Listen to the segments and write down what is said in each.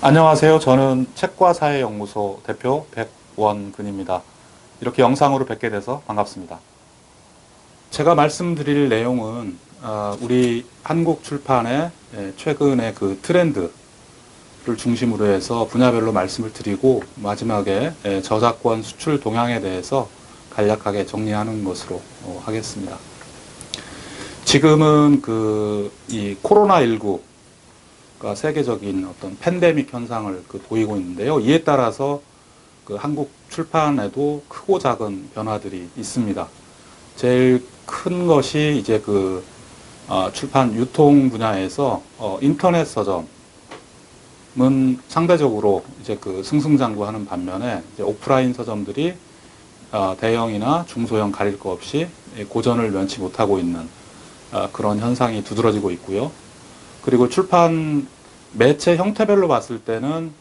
안녕하세요. 저는 책과사회연구소 대표 백원근입니다. 이렇게 영상으로 뵙게 돼서 반갑습니다. 제가 말씀드릴 내용은 우리 한국 출판의 최근의 그 트렌드를 중심으로 해서 분야별로 말씀을 드리고 마지막에 저작권 수출 동향에 대해서 간략하게 정리하는 것으로 하겠습니다. 지금은 이 코로나19 세계적인 어떤 팬데믹 현상을 보이고 있는데요. 이에 따라서 한국 출판에도 크고 작은 변화들이 있습니다. 제일 큰 것이 이제 출판 유통 분야에서 인터넷 서점은 상대적으로 이제 승승장구하는 반면에 이제 오프라인 서점들이 대형이나 중소형 가릴 것 없이 고전을 면치 못하고 있는 그런 현상이 두드러지고 있고요. 그리고 출판 매체 형태별로 봤을 때는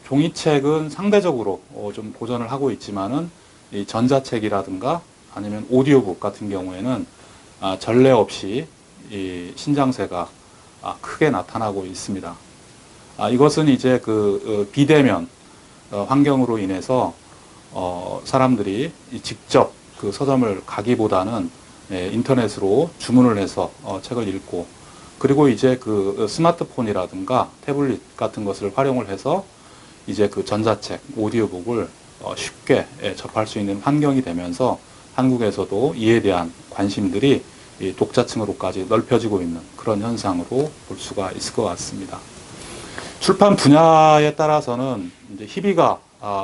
종이책은 상대적으로 좀 고전을 하고 있지만은 이 전자책이라든가 아니면 오디오북 같은 경우에는 전례 없이 이 신장세가 크게 나타나고 있습니다. 이것은 이제 비대면 환경으로 인해서 사람들이 직접 서점을 가기보다는 인터넷으로 주문을 해서 책을 읽고, 그리고 이제 스마트폰이라든가 태블릿 같은 것을 활용을 해서 이제 전자책, 오디오북을 쉽게 접할 수 있는 환경이 되면서 한국에서도 이에 대한 관심들이 독자층으로까지 넓혀지고 있는 그런 현상으로 볼 수가 있을 것 같습니다. 출판 분야에 따라서는 이제 희비가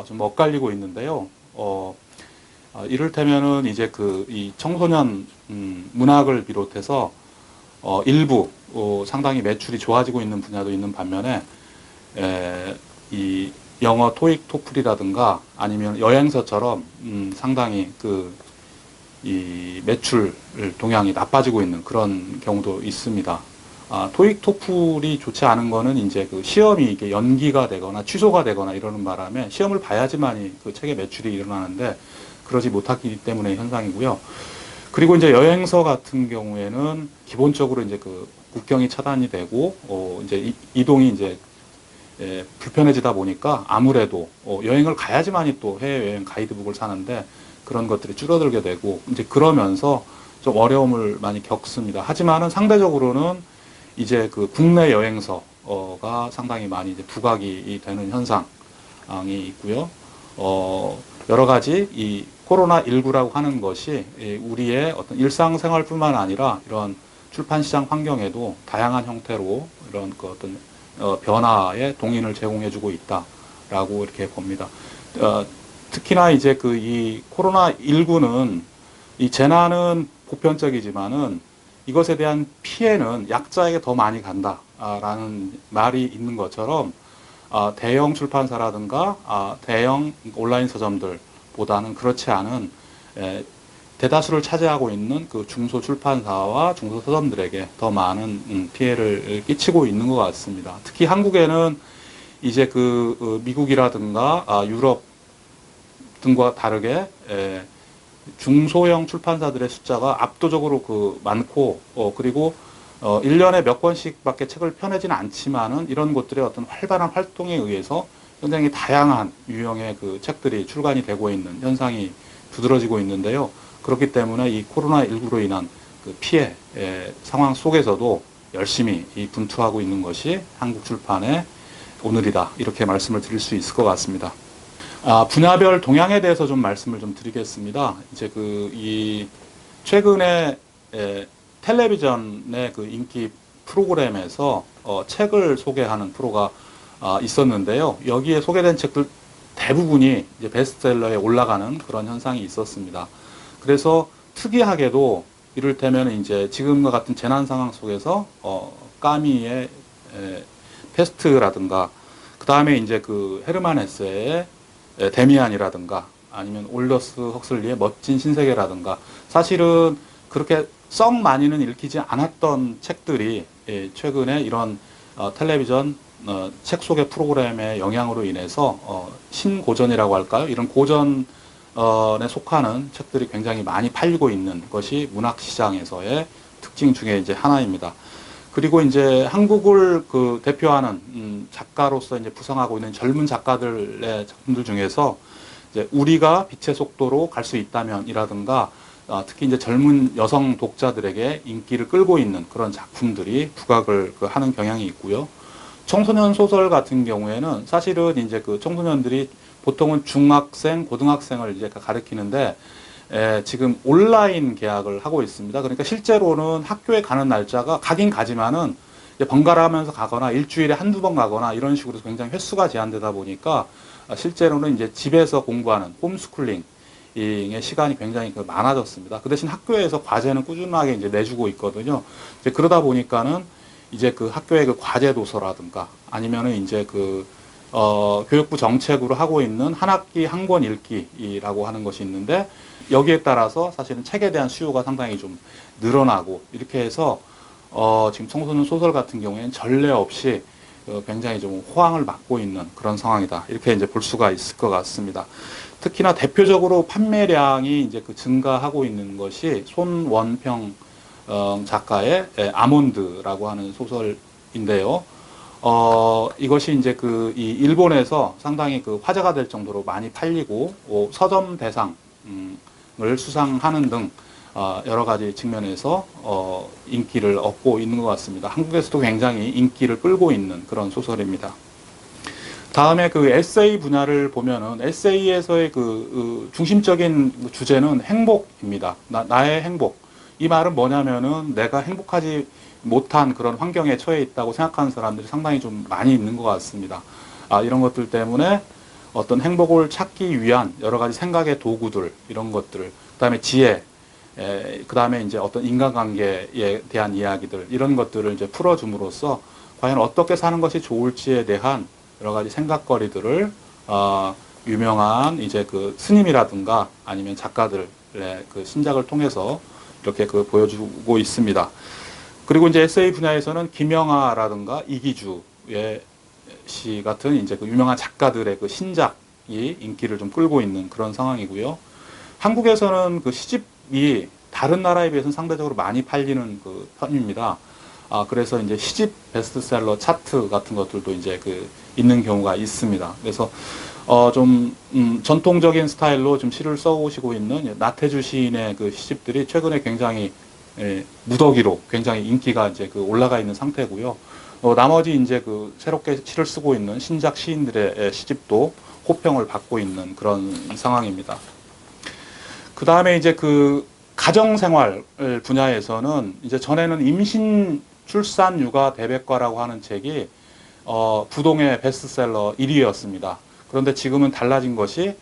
좀 엇갈리고 있는데요. 이를테면은 이제 이 청소년 문학을 비롯해서 일부 상당히 매출이 좋아지고 있는 분야도 있는 반면에 이 영어 토익 토플이라든가 아니면 여행서처럼 상당히 이 매출 동향이 나빠지고 있는 그런 경우도 있습니다. 토익 토플이 좋지 않은 거는 이제 시험이 이게 연기가 되거나 취소가 되거나 이러는 바람에 시험을 봐야지만이 책의 매출이 일어나는데 그러지 못하기 때문의 현상이고요. 그리고 이제 여행서 같은 경우에는 기본적으로 이제 국경이 차단이 되고 이제 이동이 이제 불편해지다 보니까 아무래도 여행을 가야지만이 또 해외여행 가이드북을 사는데 그런 것들이 줄어들게 되고 이제 그러면서 좀 어려움을 많이 겪습니다. 하지만은 상대적으로는 이제 국내 여행서가 상당히 많이 이제 부각이 되는 현상이 있고요. 여러 가지 이 코로나19라고 하는 것이 우리의 어떤 일상생활뿐만 아니라 이런 출판시장 환경에도 다양한 형태로 이런 어떤 변화에 동인을 제공해주고 있다라고 이렇게 봅니다. 특히나 이제 이 코로나19는 이 재난은 보편적이지만은 이것에 대한 피해는 약자에게 더 많이 간다라는 말이 있는 것처럼 대형 출판사라든가 대형 온라인 서점들보다는 그렇지 않은 대다수를 차지하고 있는 중소 출판사와 중소 서점들에게 더 많은 피해를 끼치고 있는 것 같습니다. 특히 한국에는 이제 미국이라든가 유럽 등과 다르게 중소형 출판사들의 숫자가 압도적으로 많고 그리고 1년에 몇 권씩밖에 책을 펴내지는 않지만은 이런 곳들의 어떤 활발한 활동에 의해서 굉장히 다양한 유형의 책들이 출간이 되고 있는 현상이 두드러지고 있는데요. 그렇기 때문에 이 코로나19로 인한 피해 상황 속에서도 열심히 분투하고 있는 것이 한국 출판의 오늘이다. 이렇게 말씀을 드릴 수 있을 것 같습니다. 분야별 동향에 대해서 좀 말씀을 좀 드리겠습니다. 이제 이 최근에 텔레비전의 인기 프로그램에서 책을 소개하는 프로가 있었는데요. 여기에 소개된 책들 대부분이 이제 베스트셀러에 올라가는 그런 현상이 있었습니다. 그래서 특이하게도 이를테면 이제 지금과 같은 재난 상황 속에서 까미의 페스트라든가 그 다음에 이제 헤르만 헤세의 데미안이라든가 아니면 올더스 헉슬리의 멋진 신세계라든가 사실은 그렇게 썩 많이는 읽히지 않았던 책들이 최근에 이런 텔레비전 책 소개 프로그램의 영향으로 인해서 신고전이라고 할까요? 이런 고전에 속하는 책들이 굉장히 많이 팔리고 있는 것이 문학 시장에서의 특징 중에 이제 하나입니다. 그리고 이제 한국을 그 대표하는 작가로서 이제 부상하고 있는 젊은 작가들의 작품들 중에서 이제 우리가 빛의 속도로 갈 수 있다면이라든가 특히 이제 젊은 여성 독자들에게 인기를 끌고 있는 그런 작품들이 부각을 하는 경향이 있고요. 청소년 소설 같은 경우에는 사실은 이제 그 청소년들이 보통은 중학생, 고등학생을 이제 가리키는데 지금 온라인 계약을 하고 있습니다. 그러니까 실제로는 학교에 가는 날짜가 가긴 가지만은 번갈아 하면서 가거나 일주일에 한두 번 가거나 이런 식으로 굉장히 횟수가 제한되다 보니까 실제로는 이제 집에서 공부하는 홈스쿨링의 시간이 굉장히 많아졌습니다. 그 대신 학교에서 과제는 꾸준하게 이제 내주고 있거든요. 이제 그러다 보니까는 이제 그 학교의 그 과제 도서라든가 아니면은 이제 교육부 정책으로 하고 있는 한 학기 한 권 읽기라고 하는 것이 있는데 여기에 따라서 사실은 책에 대한 수요가 상당히 좀 늘어나고 이렇게 해서 지금 청소년 소설 같은 경우에는 전례 없이 굉장히 좀 호황을 맞고 있는 그런 상황이다. 이렇게 이제 볼 수가 있을 것 같습니다. 특히나 대표적으로 판매량이 이제 증가하고 있는 것이 손원평 작가의 아몬드라고 하는 소설인데요. 이것이 이제 이 일본에서 상당히 화제가 될 정도로 많이 팔리고, 서점 대상을 수상하는 등, 여러 가지 측면에서, 인기를 얻고 있는 것 같습니다. 한국에서도 굉장히 인기를 끌고 있는 그런 소설입니다. 다음에 에세이 분야를 보면은, 에세이에서의 중심적인 주제는 행복입니다. 나의 행복. 이 말은 뭐냐면은 내가 행복하지 못한 그런 환경에 처해 있다고 생각하는 사람들이 상당히 좀 많이 있는 것 같습니다. 이런 것들 때문에 어떤 행복을 찾기 위한 여러 가지 생각의 도구들, 이런 것들, 그 다음에 지혜, 그 다음에 이제 어떤 인간관계에 대한 이야기들, 이런 것들을 이제 풀어줌으로써 과연 어떻게 사는 것이 좋을지에 대한 여러 가지 생각거리들을, 유명한 이제 스님이라든가 아니면 작가들의 신작을 통해서 이렇게 보여주고 있습니다. 그리고 이제 에세이 분야에서는 김영하라든가 이기주의 시 같은 이제 유명한 작가들의 신작이 인기를 좀 끌고 있는 그런 상황이고요. 한국에서는 시집이 다른 나라에 비해서는 상대적으로 많이 팔리는 편입니다. 그래서 이제 시집 베스트셀러 차트 같은 것들도 이제 있는 경우가 있습니다. 그래서 전통적인 스타일로 좀 시를 써오시고 있는 나태주 시인의 시집들이 최근에 굉장히 무더기로 굉장히 인기가 이제 올라가 있는 상태고요. 나머지 이제 새롭게 시를 쓰고 있는 신작 시인들의 시집도 호평을 받고 있는 그런 상황입니다. 그 다음에 이제 가정생활 분야에서는 이제 전에는 임신, 출산, 육아 대백과라고 하는 책이 부동의 베스트셀러 1위였습니다. 그런데 지금은 달라진 것이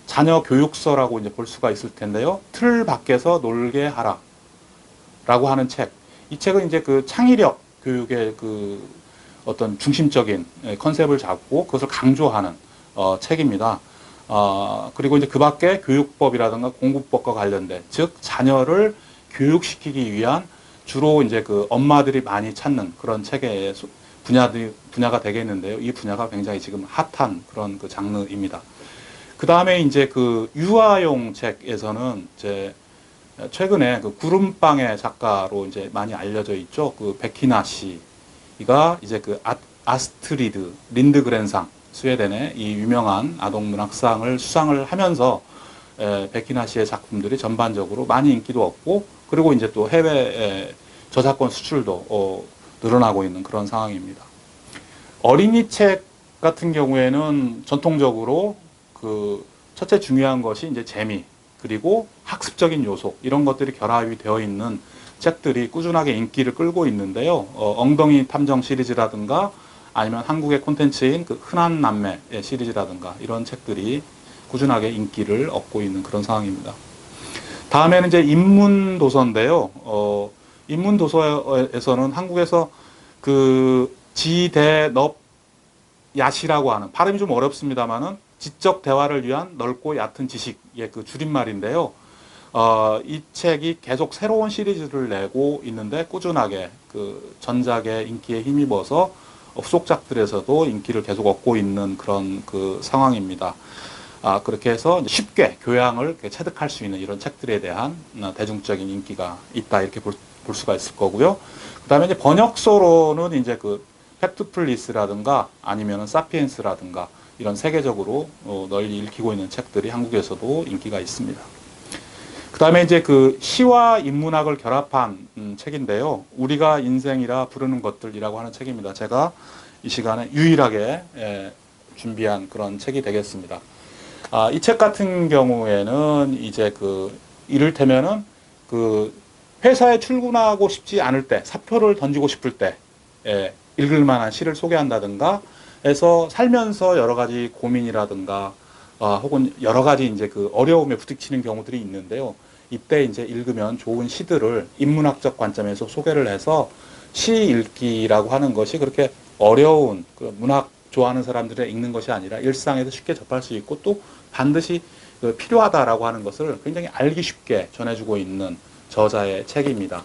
자녀 교육서라고 이제 볼 수가 있을 텐데요. 틀 밖에서 놀게 하라. 라고 하는 책. 이 책은 이제 창의력 교육의 어떤 중심적인 컨셉을 잡고 그것을 강조하는 책입니다. 그리고 이제 그 밖에 교육법이라든가 공부법과 관련된, 즉, 자녀를 교육시키기 위한 주로 이제 엄마들이 많이 찾는 그런 책의 분야가 되겠는데요. 이 분야가 굉장히 지금 핫한 그런 장르입니다. 그 다음에 이제 유아용 책에서는 이제 최근에 구름빵의 작가로 이제 많이 알려져 있죠. 베키나 씨가 이제 아스트리드 린드그렌상, 스웨덴의 이 유명한 아동 문학상을 수상을 하면서 베키나 씨의 작품들이 전반적으로 많이 인기도 얻고, 그리고 이제 또 해외 저작권 수출도 늘어나고 있는 그런 상황입니다. 어린이 책 같은 경우에는 전통적으로 첫째 중요한 것이 이제 재미, 그리고 학습적인 요소, 이런 것들이 결합이 되어 있는 책들이 꾸준하게 인기를 끌고 있는데요. 엉덩이 탐정 시리즈라든가 아니면 한국의 콘텐츠인 흔한 남매의 시리즈라든가 이런 책들이 꾸준하게 인기를 얻고 있는 그런 상황입니다. 다음에는 이제 인문도서인데요. 인문도서에서는 한국에서 지대넙 야시라고 하는, 발음이 좀 어렵습니다만은 지적 대화를 위한 넓고 얕은 지식의 줄임말인데요. 이 책이 계속 새로운 시리즈를 내고 있는데 꾸준하게 전작의 인기에 힘입어서 후속작들에서도 인기를 계속 얻고 있는 그런 상황입니다. 그렇게 해서 쉽게 교양을 체득할 수 있는 이런 책들에 대한 대중적인 인기가 있다, 이렇게 볼 수가 있을 거고요. 그다음에 이제 번역서로는 이제 그 팩트플리스라든가 아니면은 사피엔스라든가 이런 세계적으로 널리 읽히고 있는 책들이 한국에서도 인기가 있습니다. 그다음에 이제 그 시와 인문학을 결합한 책인데요. 우리가 인생이라 부르는 것들이라고 하는 책입니다. 제가 이 시간에 유일하게 준비한 그런 책이 되겠습니다. 이 책 같은 경우에는 이제 그 이를테면은 그 회사에 출근하고 싶지 않을 때, 사표를 던지고 싶을 때 읽을 만한 시를 소개한다든가 해서 살면서 여러 가지 고민이라든가 혹은 여러 가지 이제 그 어려움에 부딪히는 경우들이 있는데요. 이때 이제 읽으면 좋은 시들을 인문학적 관점에서 소개를 해서 시 읽기라고 하는 것이 그렇게 어려운 그 문학 좋아하는 사람들이 읽는 것이 아니라 일상에서 쉽게 접할 수 있고 또 반드시 필요하다라고 하는 것을 굉장히 알기 쉽게 전해주고 있는 저자의 책입니다.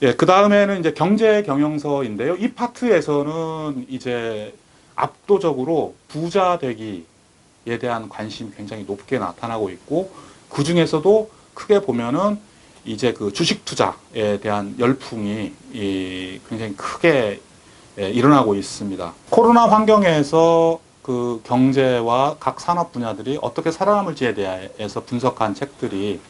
예, 그 다음에는 이제 경제 경영서인데요. 이 파트에서는 이제 압도적으로 부자 되기에 대한 관심이 굉장히 높게 나타나고 있고, 그 중에서도 크게 보면은 이제 그 주식 투자에 대한 열풍이 굉장히 크게 일어나고 있습니다. 코로나 환경에서 그 경제와 각 산업 분야들이 어떻게 살아남을지에 대해서 분석한 책들이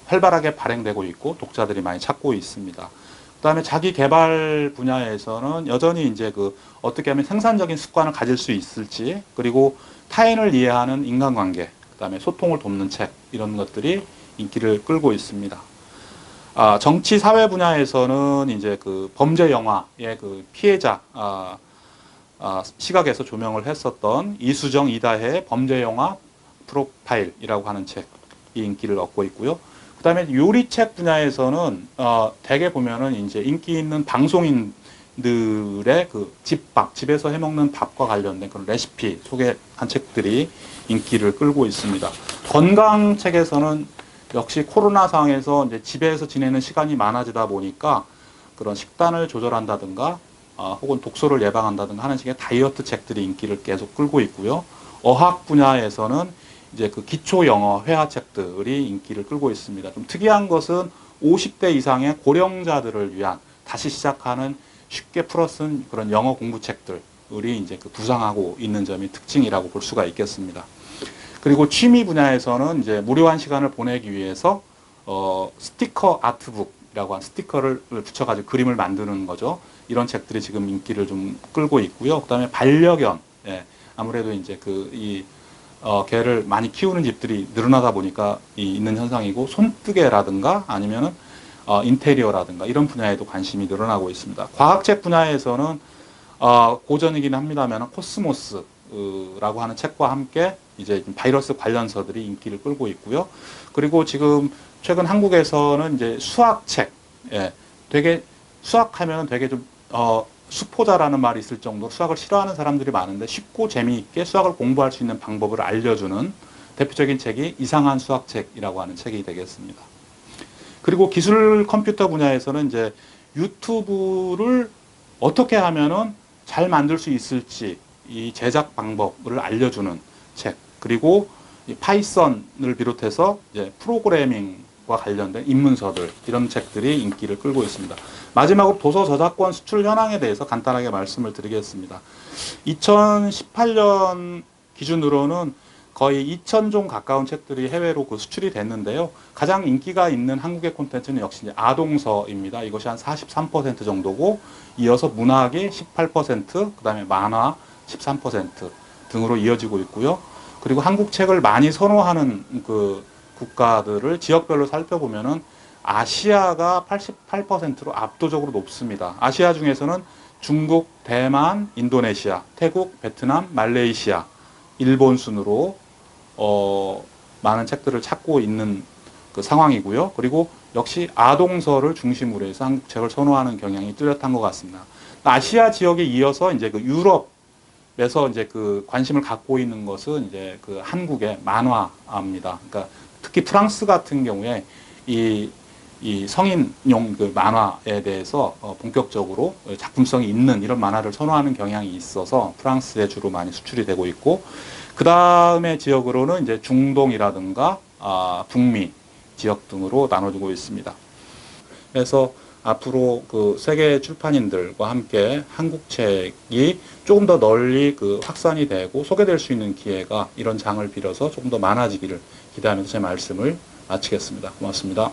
활발하게 발행되고 있고 독자들이 많이 찾고 있습니다. 그다음에 자기 개발 분야에서는 여전히 이제 그 어떻게 하면 생산적인 습관을 가질 수 있을지, 그리고 타인을 이해하는 인간관계, 그다음에 소통을 돕는 책, 이런 것들이 인기를 끌고 있습니다. 정치 사회 분야에서는 이제 그 범죄 영화의 그 피해자 시각에서 조명을 했었던 이수정 이다혜의 범죄 영화 프로파일이라고 하는 책이 인기를 얻고 있고요. 그다음에 요리책 분야에서는 대개 보면은 이제 인기 있는 방송인들의 그 집밥, 집에서 해먹는 밥과 관련된 그런 레시피 소개한 책들이 인기를 끌고 있습니다. 건강책에서는 역시 코로나 상황에서 이제 집에서 지내는 시간이 많아지다 보니까 그런 식단을 조절한다든가 혹은 독소를 예방한다든가 하는 식의 다이어트 책들이 인기를 계속 끌고 있고요. 어학 분야에서는 이제 그 기초 영어 회화책들이 인기를 끌고 있습니다. 좀 특이한 것은 50대 이상의 고령자들을 위한 다시 시작하는 쉽게 풀어쓴 그런 영어 공부책들이 이제 그 부상하고 있는 점이 특징이라고 볼 수가 있겠습니다. 그리고 취미 분야에서는 이제 무료한 시간을 보내기 위해서 스티커 아트북이라고 한 스티커를 붙여가지고 그림을 만드는 거죠. 이런 책들이 지금 인기를 좀 끌고 있고요. 그다음에 반려견, 아무래도 이제 개를 많이 키우는 집들이 늘어나다 보니까 있는 현상이고, 손뜨개라든가 아니면은 인테리어라든가 이런 분야에도 관심이 늘어나고 있습니다. 과학책 분야에서는 고전이긴 합니다만 코스모스라고 하는 책과 함께 이제 바이러스 관련서들이 인기를 끌고 있고요. 그리고 지금 최근 한국에서는 이제 수학책, 되게 수학하면 되게 좀 수포자라는 말이 있을 정도로 수학을 싫어하는 사람들이 많은데 쉽고 재미있게 수학을 공부할 수 있는 방법을 알려주는 대표적인 책이 이상한 수학책이라고 하는 책이 되겠습니다. 그리고 기술 컴퓨터 분야에서는 이제 유튜브를 어떻게 하면은 잘 만들 수 있을지 이 제작 방법을 알려주는 책, 그리고 이 파이썬을 비롯해서 이제 프로그래밍과 관련된 입문서들, 이런 책들이 인기를 끌고 있습니다. 마지막으로 도서 저작권 수출 현황에 대해서 간단하게 말씀을 드리겠습니다. 2018년 기준으로는 거의 2,000종 가까운 책들이 해외로 그 수출이 됐는데요. 가장 인기가 있는 한국의 콘텐츠는 역시 아동서입니다. 이것이 한 43% 정도고, 이어서 문학이 18%, 그 다음에 만화 13% 등으로 이어지고 있고요. 그리고 한국 책을 많이 선호하는 그 국가들을 지역별로 살펴보면은 아시아가 88%로 압도적으로 높습니다. 아시아 중에서는 중국, 대만, 인도네시아, 태국, 베트남, 말레이시아, 일본 순으로 많은 책들을 찾고 있는 그 상황이고요. 그리고 역시 아동서를 중심으로 해서 한국 책을 선호하는 경향이 뚜렷한 것 같습니다. 아시아 지역에 이어서 이제 그 유럽에서 이제 그 관심을 갖고 있는 것은 이제 그 한국의 만화입니다. 그러니까 특히 프랑스 같은 경우에 이 성인용 그 만화에 대해서 본격적으로 작품성이 있는 이런 만화를 선호하는 경향이 있어서 프랑스에 주로 많이 수출이 되고 있고, 그 다음에 지역으로는 이제 중동이라든가 북미 지역 등으로 나눠지고 있습니다. 그래서 앞으로 그 세계 출판인들과 함께 한국책이 조금 더 널리 그 확산이 되고 소개될 수 있는 기회가 이런 장을 빌어서 조금 더 많아지기를 기대하면서 제 말씀을 마치겠습니다. 고맙습니다.